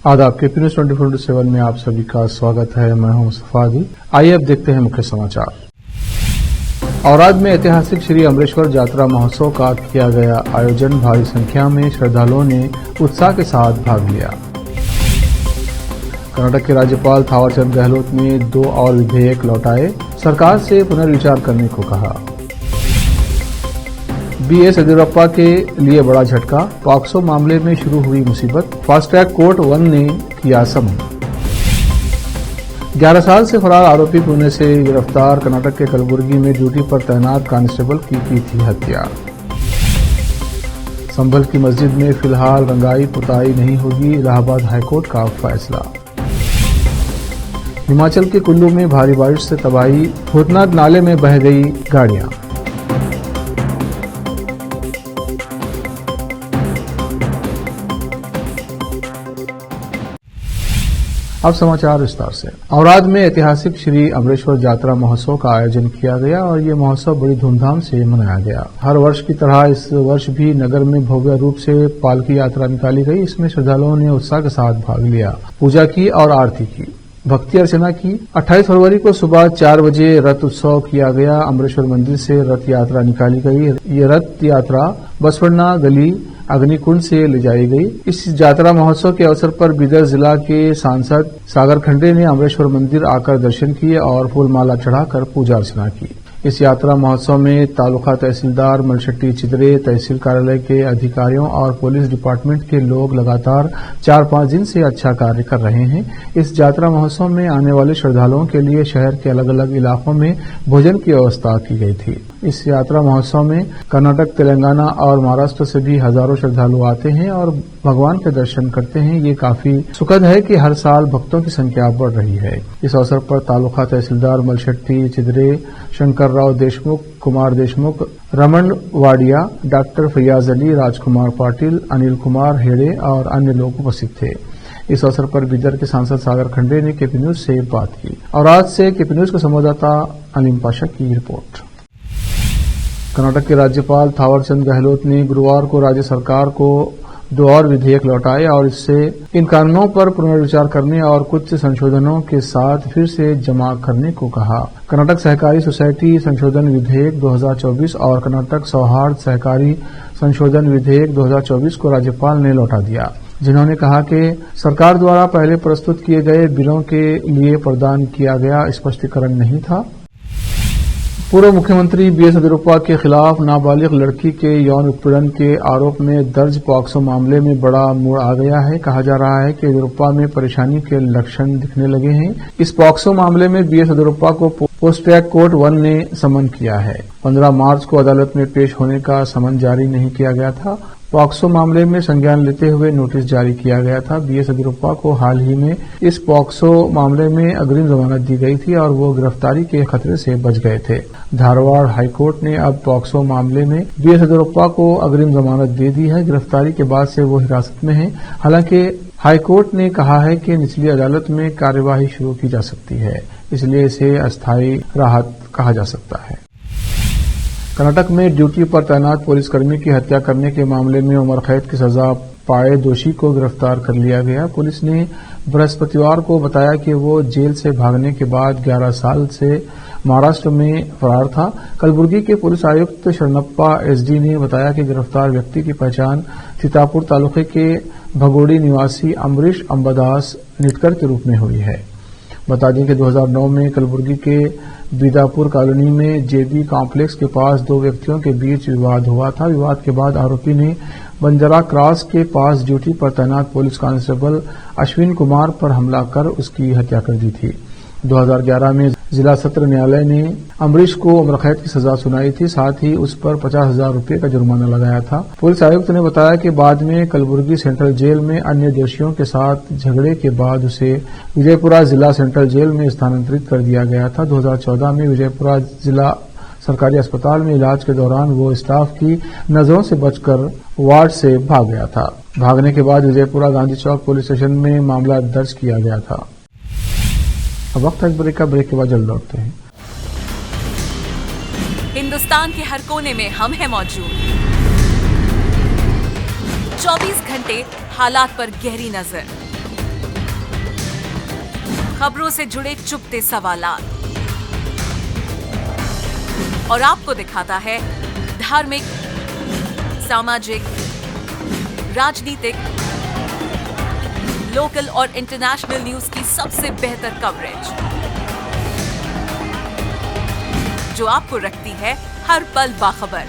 आदाब के न्यूज़ 24/7 में आप सभी का स्वागत है। मैं हूं मुस्तफा। आइए अब देखते हैं मुख्य समाचार। औराद में ऐतिहासिक श्री अमरेश्वर यात्रा महोत्सव का किया गया आयोजन। भारी संख्या में श्रद्धालुओं ने उत्साह के साथ भाग लिया। कर्नाटक के राज्यपाल थावरचंद गहलोत ने 2 और विधेयक लौटाए, सरकार से पुनर्विचार करने को कहा। बीएस येदियुरप्पा के लिए बड़ा झटका, पॉक्सो मामले में शुरू हुई मुसीबत, फास्ट ट्रैक कोर्ट 1 ने किया समन। 11 साल से फरार आरोपी पुणे से गिरफ्तार, कर्नाटक के कलबुर्गी में ड्यूटी पर तैनात कांस्टेबल की थी हत्या। संभल की मस्जिद में फिलहाल रंगाई पुताई नहीं होगी, इलाहाबाद हाईकोर्ट का फैसला। हिमाचल के कुल्लू में भारी बारिश से तबाही, भूतनाथ नाले में बह गई गाड़ियां। अब समाचार विस्तार से। औराद में ऐतिहासिक श्री अमरेश्वर यात्रा महोत्सव का आयोजन किया गया और ये महोत्सव बड़ी धूमधाम से मनाया गया। हर वर्ष की तरह इस वर्ष भी नगर में भव्य रूप से पालकी यात्रा निकाली गई। इसमें श्रद्धालुओं ने उत्साह के साथ भाग लिया, पूजा की और आरती की, भक्ति अर्चना की। 28 फरवरी को सुबह 4 बजे रथ उत्सव किया गया। अमरेश्वर मंदिर से रथ यात्रा निकाली गई। ये रथ यात्रा बसवण्णा गली अग्निकुंड से ले जाई गई। इस यात्रा महोत्सव के अवसर पर बीदर जिला के सांसद सागर खंडे ने अमरेश्वर मंदिर आकर दर्शन किए और फूलमाला चढ़ाकर पूजा अर्चना की। इस यात्रा महोत्सव में तालुका तहसीलदार मलशेट्टी चिदरे, तहसील कार्यालय के अधिकारियों और पुलिस डिपार्टमेंट के लोग लगातार 4-5 दिन से अच्छा कार्य कर रहे हैं। इस यात्रा महोत्सव में आने वाले श्रद्धालुओं के लिए शहर के अलग अलग इलाकों में भोजन की व्यवस्था की गई थी। इस यात्रा महोत्सव में कर्नाटक, तेलंगाना और महाराष्ट्र से भी हजारों श्रद्धालु आते हैं और भगवान के दर्शन करते हैं। ये काफी सुखद है कि हर साल भक्तों की संख्या बढ़ रही है। इस अवसर पर तालुका तहसीलदार मलशेट्टी चिदरे, शंकर राव देशमुख, कुमार देशमुख, रमन वाडिया, डॉक्टर फैयाज अली, राजकुमार पाटिल, अनिल कुमार हेड़े और अन्य लोग उपस्थित थे। इस अवसर पर बीदर के सांसद सागर खंडे ने केपी न्यूज से बात की। और आज से केपी न्यूज के संवाददाता अलीम पाशा की रिपोर्ट। कर्नाटक के राज्यपाल थावरचंद गहलोत ने गुरुवार को राज्य सरकार को 2 और विधेयक लौटाए और इससे इन कानूनों पर पुनर्विचार करने और कुछ संशोधनों के साथ फिर से जमा करने को कहा। कर्नाटक सहकारी सोसाइटी संशोधन विधेयक 2024 और कर्नाटक सौहार्द सहकारी संशोधन विधेयक 2024 को राज्यपाल ने लौटा दिया, जिन्होंने कहा कि सरकार द्वारा पहले प्रस्तुत किए गए बिलों के लिए प्रदान किया गया स्पष्टीकरण नहीं था। पूर्व मुख्यमंत्री बीएस येदियुरप्पा के खिलाफ नाबालिग लड़की के यौन उत्पीड़न के आरोप में दर्ज पॉक्सो मामले में बड़ा मोड़ आ गया है। कहा जा रहा है कि येदियुरप्पा में परेशानी के लक्षण दिखने लगे हैं। इस पॉक्सो मामले में बीएस येदियुरप्पा को फास्ट ट्रैक कोर्ट 1 ने समन किया है। 15 मार्च को अदालत में पेश होने का समन जारी नहीं किया गया था। पॉक्सो मामले में संज्ञान लेते हुए नोटिस जारी किया गया था। बीएस येदियुरप्पा को हाल ही में इस पॉक्सो मामले में अग्रिम जमानत दी गई थी और वो गिरफ्तारी के खतरे से बच गए थे। धारवाड़ हाईकोर्ट ने अब पॉक्सो मामले में बीएस येदियुरप्पा को अग्रिम जमानत दे दी है। गिरफ्तारी के बाद से वो हिरासत में है। हालांकि हाईकोर्ट ने कहा है कि निचली अदालत में कार्यवाही शुरू की जा सकती है, इसलिए इसे अस्थायी राहत कहा जा सकता है। कर्नाटक में ड्यूटी पर तैनात पुलिसकर्मी की हत्या करने के मामले में उम्र कैद की सजा पाए दोषी को गिरफ्तार कर लिया गया। पुलिस ने बृहस्पतिवार को बताया कि वो जेल से भागने के बाद 11 साल से महाराष्ट्र में फरार था। कलबुर्गी के पुलिस आयुक्त शरणप्पा एसडी ने बताया कि गिरफ्तार व्यक्ति की पहचान सीतापुर तालुके के भगोड़ी निवासी अमरीश अंबादास निटकर के रूप में हुई है। बता दें कि 2009 में कलबुर्गी के बीदापुर कॉलोनी में जेबी कॉम्प्लेक्स के पास 2 व्यक्तियों के बीच विवाद हुआ था। विवाद के बाद आरोपी ने बंजारा क्रॉस के पास ड्यूटी पर तैनात पुलिस कांस्टेबल अश्विन कुमार पर हमला कर उसकी हत्या कर दी थी। 2011 में जिला सत्र न्यायालय ने अमरीश को उम्र कैद की सजा सुनाई थी, साथ ही उस पर 50,000 रुपये का जुर्माना लगाया था। पुलिस आयुक्त ने बताया कि बाद में कलबुर्गी सेंट्रल जेल में अन्य दोषियों के साथ झगड़े के बाद उसे विजयपुरा जिला सेंट्रल जेल में स्थानांतरित कर दिया गया था। 2014 में विजयपुरा जिला सरकारी अस्पताल में इलाज के दौरान वो स्टाफ की नजरों से बचकर वार्ड से भाग गया था। भागने के बाद विजयपुरा गांधी चौक पुलिस स्टेशन में मामला दर्ज किया गया था। अब वक्त है ब्रेक का, ब्रेक के बाद जल्द लौटते हैं। हिंदुस्तान के हर कोने में हम हैं मौजूद। 24 घंटे हालात पर गहरी नजर, खबरों से जुड़े चुपते सवालात और आपको दिखाता है धार्मिक, सामाजिक, राजनीतिक, लोकल और इंटरनेशनल न्यूज की सबसे बेहतर कवरेज जो आपको रखती है हर पल बाखबर।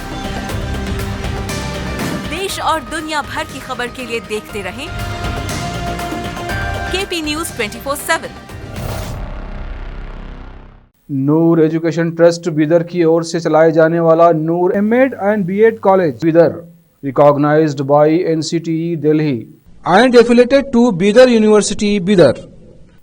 देश और दुनिया भर की खबर के लिए देखते रहें KP news 24/7। Noor education trust Bidar की ओर से चलाए जाने वाला Noor MEd and BEd college Bidar, recognised by NCTE Delhi and affiliated to Bidar University, Bidar.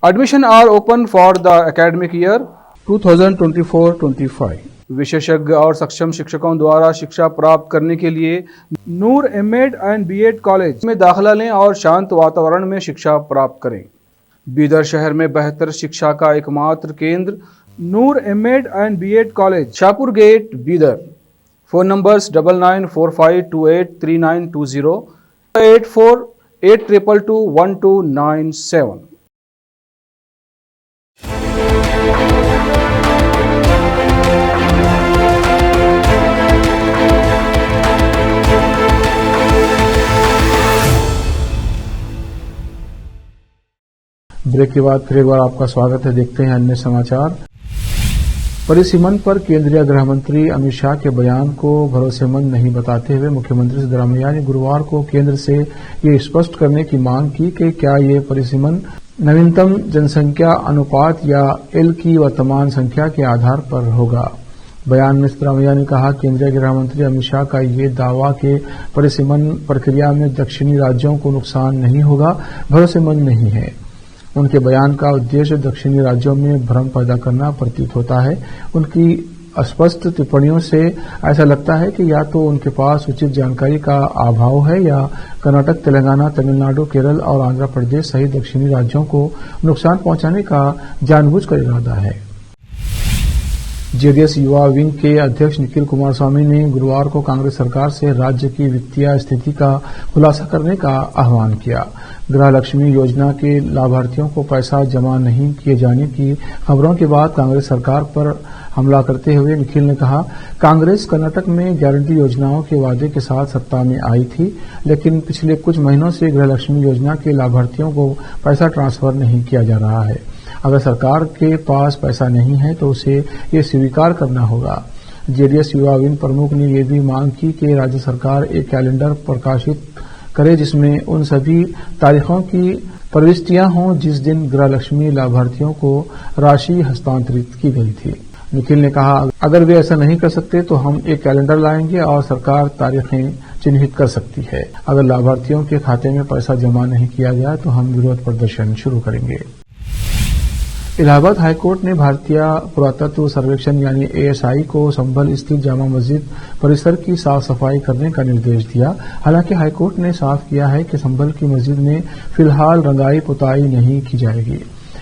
Admission are open for the academic year 2024-25। विशेषज्ञ और सक्षम शिक्षकों द्वारा शिक्षा प्राप्त करने के लिए नूर एमएड एंड बीएड कॉलेज में दाखिला लें और शांत वातावरण में शिक्षा प्राप्त करें। बीदर शहर में बेहतर शिक्षा का एकमात्र केंद्र Noor MEd and BEd college, Shahpur gate, Bidar. Phone numbers 9945283920, 8482221297। Break के बाद फिर एक बार आपका स्वागत है। देखते हैं अन्य समाचार। परिसीमन पर केंद्रीय गृह मंत्री अमित शाह के बयान को भरोसेमंद नहीं बताते हुए मुख्यमंत्री सिद्धरामैया ने गुरुवार को केंद्र से ये स्पष्ट करने की मांग की कि क्या ये परिसीमन नवीनतम जनसंख्या अनुपात या एल की वर्तमान संख्या के आधार पर होगा। बयान में सिद्धरामैया ने कहा, केंद्रीय गृह मंत्री अमित शाह का ये दावा कि परिसीमन प्रक्रिया में दक्षिणी राज्यों को नुकसान नहीं होगा भरोसेमंद नहीं है। उनके बयान का उद्देश्य दक्षिणी राज्यों में भ्रम पैदा करना प्रतीत होता है। उनकी अस्पष्ट टिप्पणियों से ऐसा लगता है कि या तो उनके पास उचित जानकारी का अभाव है या कर्नाटक, तेलंगाना, तमिलनाडु, केरल और आंध्र प्रदेश सहित दक्षिणी राज्यों को नुकसान पहुंचाने का जानबूझकर इरादा है। जेडीएस युवा विंग के अध्यक्ष निखिल कुमारस्वामी ने गुरुवार को कांग्रेस सरकार से राज्य की वित्तीय स्थिति का खुलासा करने का आह्वान किया। गृहलक्ष्मी योजना के लाभार्थियों को पैसा जमा नहीं किए जाने की खबरों के बाद कांग्रेस सरकार पर हमला करते हुए निखिल ने कहा, कांग्रेस कर्नाटक में गारंटी योजनाओं के वादे के साथ सत्ता में आई थी, लेकिन पिछले कुछ महीनों से गृहलक्ष्मी योजना के लाभार्थियों को पैसा ट्रांसफर नहीं किया जा रहा है। अगर सरकार के पास पैसा नहीं है तो उसे ये स्वीकार करना होगा। जेडीएस युवा विंग प्रमुख ने यह भी मांग की कि राज्य सरकार एक कैलेंडर प्रकाशित करे जिसमें उन सभी तारीखों की प्रविष्टियां हों जिस दिन गृहलक्ष्मी लाभार्थियों को राशि हस्तांतरित की गई थी। निखिल ने कहा, अगर वे ऐसा नहीं कर सकते तो हम एक कैलेंडर लाएंगे और सरकार तारीखें चिन्हित कर सकती है। अगर लाभार्थियों के खाते में पैसा जमा नहीं किया जाए तो हम विरोध प्रदर्शन शुरू करेंगे। इलाहाबाद हाईकोर्ट ने भारतीय पुरातत्व सर्वेक्षण यानी एएसआई को संभल स्थित जामा मस्जिद परिसर की साफ सफाई करने का निर्देश दिया। हालांकि हाईकोर्ट ने साफ किया है कि संभल की मस्जिद में फिलहाल रंगाई पुताई नहीं की जाएगी।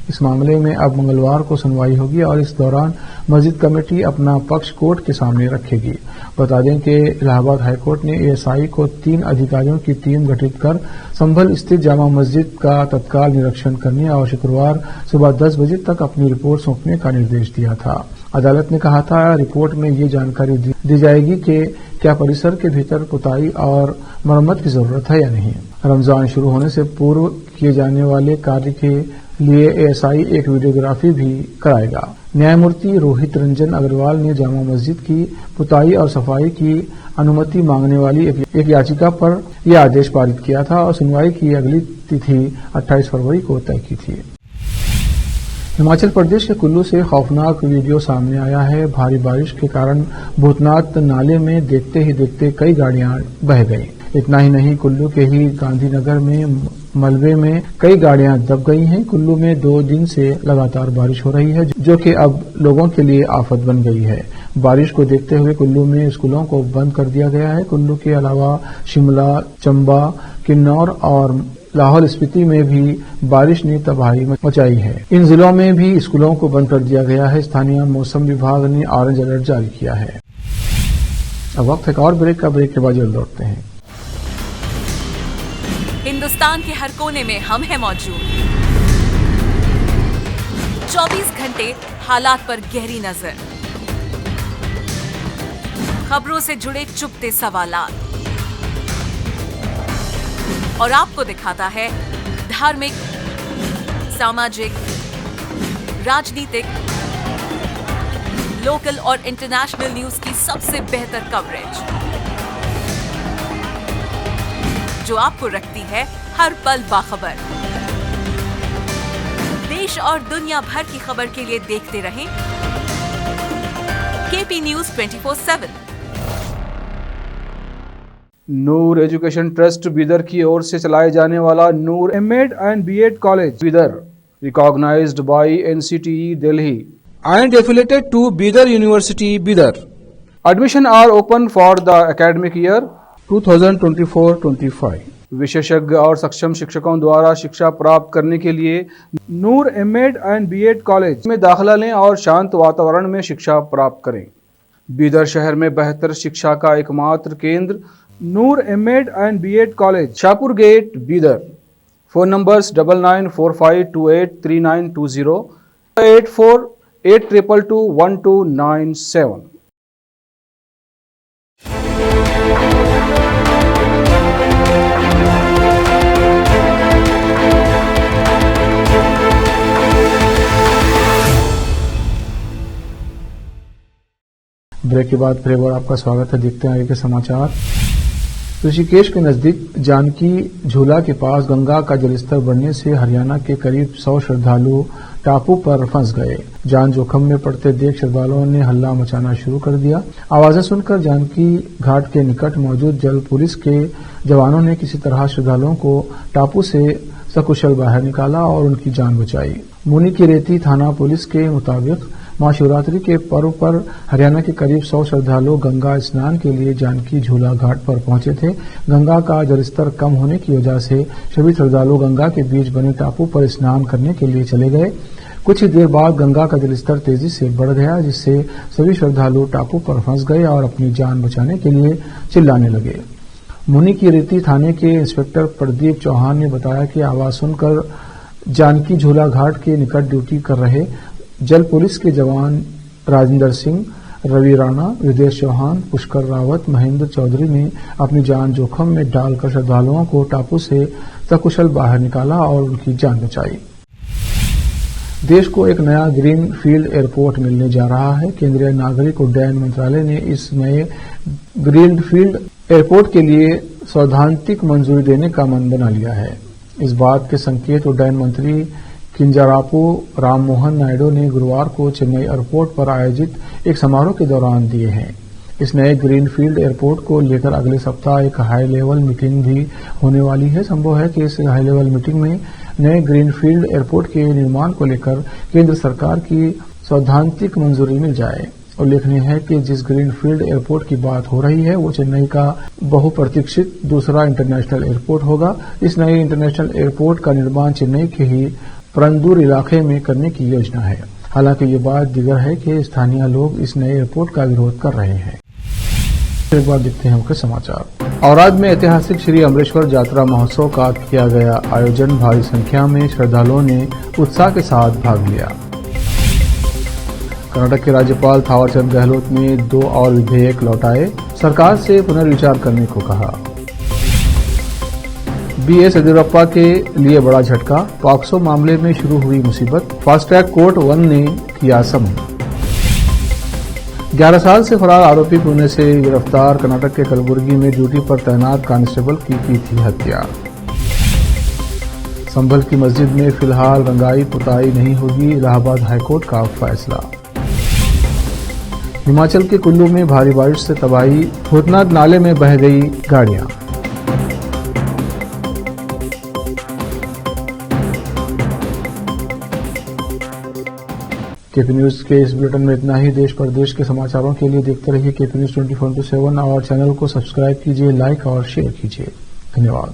इस मामले में अब मंगलवार को सुनवाई होगी और इस दौरान मस्जिद कमेटी अपना पक्ष कोर्ट के सामने रखेगी। बता दें कि इलाहाबाद हाईकोर्ट ने एएसआई को 3 अधिकारियों की टीम गठित कर संभल स्थित जामा मस्जिद का तत्काल निरीक्षण करने और शुक्रवार सुबह 10 बजे तक अपनी रिपोर्ट सौंपने का निर्देश दिया था। अदालत ने कहा था, रिपोर्ट में ये जानकारी दी जाएगी कि क्या परिसर के भीतर पुताई और मरम्मत की जरूरत है या नहीं। रमजान शुरू होने से पूर्व किए जाने वाले कार्य के लिए एएसआई एक वीडियोग्राफी भी कराएगा। न्यायमूर्ति रोहित रंजन अग्रवाल ने जामा मस्जिद की पुताई और सफाई की अनुमति मांगने वाली एक याचिका पर यह आदेश पारित किया था और सुनवाई की अगली तिथि 28 फरवरी को तय की थी। हिमाचल प्रदेश के कुल्लू से खौफनाक वीडियो सामने आया है। भारी बारिश के कारण भूतनाथ नाले में देखते ही देखते कई गाड़ियां बह गईं। इतना ही नहीं, कुल्लू के ही गांधीनगर में मलबे में कई गाड़ियां दब गई हैं। कुल्लू में 2 दिन से लगातार बारिश हो रही है जो कि अब लोगों के लिए आफत बन गई है। बारिश को देखते हुए कुल्लू में स्कूलों को बंद कर दिया गया है। कुल्लू के अलावा शिमला, चंबा, किन्नौर और लाहौल स्पीति में भी बारिश ने तबाही मचाई है। इन जिलों में भी स्कूलों को बंद कर दिया गया है। स्थानीय मौसम विभाग ने ऑरेंज अलर्ट जारी किया है। अब वक्त एक और ब्रेक का। ब्रेक के बाद जल्द लौटते हैं। हिंदुस्तान के हर कोने में हम हैं मौजूद। 24 घंटे हालात पर गहरी नजर, खबरों से जुड़े चुभते सवालात और आपको दिखाता है धार्मिक, सामाजिक, राजनीतिक, लोकल और इंटरनेशनल न्यूज की सबसे बेहतर कवरेज, जो आपको रखती है हर पल बाखबर। देश और दुनिया भर की खबर के लिए देखते रहें KP news 24/7। Noor education trust Bidar की ओर से चलाए जाने वाला Noor MEd and BEd college Bidar, recognised by NCTE Delhi and affiliated to Bidar University, Bidar. Admission are open for the academic year 2024-25। विशेषज्ञ और सक्षम शिक्षकों द्वारा शिक्षा प्राप्त करने के लिए नूर एमएड एंड बीएड कॉलेज में दाखिला लें और शांत वातावरण में शिक्षा प्राप्त करें। बीदर शहर में बेहतर शिक्षा का एकमात्र केंद्र Noor MEd and BEd college, Shahpur gate, Bidar. Phone numbers 9945283920, 8482221297। Break के बाद फिर एक बार आपका स्वागत है। देखते हैं आगे के समाचार। ऋषिकेश के नजदीक जानकी झूला के पास गंगा का जलस्तर बढ़ने से हरियाणा के करीब 100 श्रद्धालु टापू पर फंस गए। जान जोखिम में पड़ते देख श्रद्धालुओं ने हल्ला मचाना शुरू कर दिया। आवाजें सुनकर जानकी घाट के निकट मौजूद जल पुलिस के जवानों ने किसी तरह श्रद्धालुओं को टापू से सकुशल बाहर निकाला और उनकी जान बचाई। मुनि की रेती थाना पुलिस के मुताबिक महाशिवरात्रि के पर्व पर हरियाणा के करीब 100 श्रद्धालु गंगा स्नान के लिए जानकी झूला घाट पर पहुंचे थे। गंगा का जलस्तर कम होने की वजह से सभी श्रद्धालु गंगा के बीच बने टापू पर स्नान करने के लिए चले गए। कुछ ही देर बाद गंगा का जलस्तर तेजी से बढ़ गया, जिससे सभी श्रद्धालु टापू पर फंस गए और अपनी जान बचाने के लिए चिल्लाने लगे। मुनि की रेती थाने के इंस्पेक्टर प्रदीप चौहान ने बताया कि आवाज सुनकर जानकी झूला घाट के निकट ड्यूटी कर रहे जल पुलिस के जवान राजेंद्र सिंह, रवि राणा, विदेश चौहान, पुष्कर रावत, महेंद्र चौधरी ने अपनी जान जोखिम में डालकर श्रद्धालुओं को टापू से सकुशल बाहर निकाला और उनकी जान बचाई। देश को एक नया ग्रीन फील्ड एयरपोर्ट मिलने जा रहा है। केंद्रीय नागरिक उड्डयन मंत्रालय ने इस नए ग्रीन फील्ड एयरपोर्ट के लिए सैद्धांतिक मंजूरी देने का मन बना लिया है। इस बात के संकेत उड्डयन मंत्री किंजरापू राममोहन नायडू ने गुरुवार को चेन्नई एयरपोर्ट पर आयोजित एक समारोह के दौरान दिए हैं। इस नए ग्रीनफील्ड एयरपोर्ट को लेकर अगले सप्ताह एक हाई लेवल मीटिंग भी होने वाली है। संभव है कि इस हाई लेवल मीटिंग में नए ग्रीनफील्ड एयरपोर्ट के निर्माण को लेकर केंद्र सरकार की सैद्धांतिक मंजूरी मिल जाए। उल्लेखनीय है कि जिस ग्रीनफील्ड एयरपोर्ट की बात हो रही है वो चेन्नई का बहुप्रतीक्षित दूसरा इंटरनेशनल एयरपोर्ट होगा। इस नए इंटरनेशनल एयरपोर्ट का निर्माण चेन्नई के ही परंदूर इलाके में करने की योजना है। हालांकि ये बात दिगर है कि स्थानीय लोग इस नए एयरपोर्ट का विरोध कर रहे हैं। एक बार देखते हैं मुख्य समाचार। औराद में ऐतिहासिक श्री अमरेश्वर जात्रा महोत्सव का किया गया आयोजन। भारी संख्या में श्रद्धालुओं ने उत्साह के साथ भाग लिया। कर्नाटक के राज्यपाल थावरचंद गहलोत ने 2 और विधेयक लौटाए। सरकार से पुनर्विचार करने को कहा। बीएस येदियुरप्पा के लिए बड़ा झटका। पॉक्सो मामले में शुरू हुई मुसीबत। फास्ट ट्रैक कोर्ट 1 ने किया समन। 11 साल से फरार आरोपी पुणे से गिरफ्तार। कर्नाटक के कलबुर्गी में ड्यूटी पर तैनात कांस्टेबल की थी हत्या। संभल की मस्जिद में फिलहाल रंगाई पुताई नहीं होगी। इलाहाबाद हाईकोर्ट का फैसला। हिमाचल के कुल्लू में भारी बारिश से तबाही। भूतनाथ नाले में बह गई गाड़ियां। केपी न्यूज के इस बुलेटिन में इतना ही। देश प्रदेश के समाचारों के लिए देखते रहिए केपी न्यूज 24/7 और चैनल को सब्सक्राइब कीजिए, लाइक और शेयर कीजिए। धन्यवाद।